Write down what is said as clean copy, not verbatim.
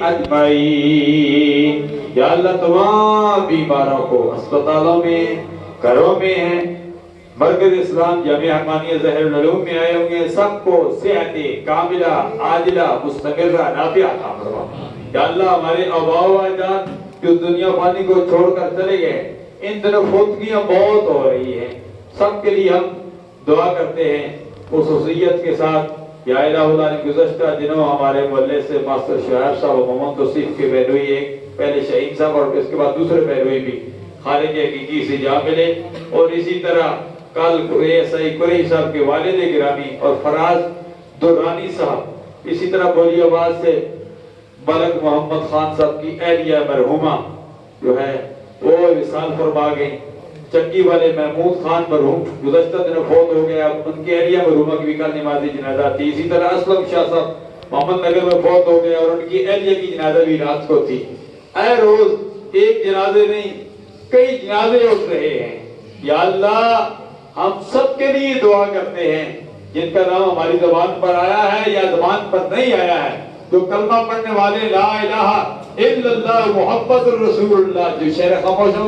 اجمعین۔ یا اللہ تمام بیماروں کو اسپتالوں میں، گھروں میں ہیں، مرکز اسلام جامعہ حقانیہ ظاہر العلوم میں آئے ہوں گے، سب کو صحت کاملہ عاجلہ مستمرہ نافعہ عطا فرما۔ یا اللہ ہمارے آباء و اجداد جو دنیا فانی کو چھوڑ کر چلے گئے، ان دنوں فوتگیاں بہت ہو رہی ہیں، سب کے لیے ہم دعا کرتے ہیں خصوصیت کے ساتھ۔ یا الہ اللہ نے گزشتہ دنوں ہمارے محلے سے ماسٹر شعیب صاحب و محمد توصیف کے بہنوئی ایک پہلے شہید صاحب اور اس کے بعد دوسرے بہنوئی بھی خالق حقیقی سے جا ملے، اور اسی طرح کل سعید قریشی صاحب کے والد گرامی اور فراز درانی صاحب، اسی طرح بولی آباد سے ملک محمد خان صاحب کی اہلیہ مرحومہ جو ہے وہ وصال فرما گئی، چکی والے محمود خان مرحوم گزشتہ دنوں فوت ہو گیا، ان کی اہلیہ مرحومہ کی بھی کل نماز جنازہ تھی، اسی طرح اسلم شاہ صاحب محمد نگر میں فوت ہو گیا اور ان کی اہلیہ کی جنازہ بھی رات کو تھی۔ اے روز ایک جنازے نہیں کئی جنازے اٹھ رہے ہیں۔ یا اللہ ہم سب کے لیے دعا کرتے ہیں جن کا نام ہماری زبان پر آیا ہے یا زبان پر نہیں آیا ہے، جو کلمہ پڑھنے والے لا الہ الا اللہ محمد الرسول اللہ جو شہر خاموشوں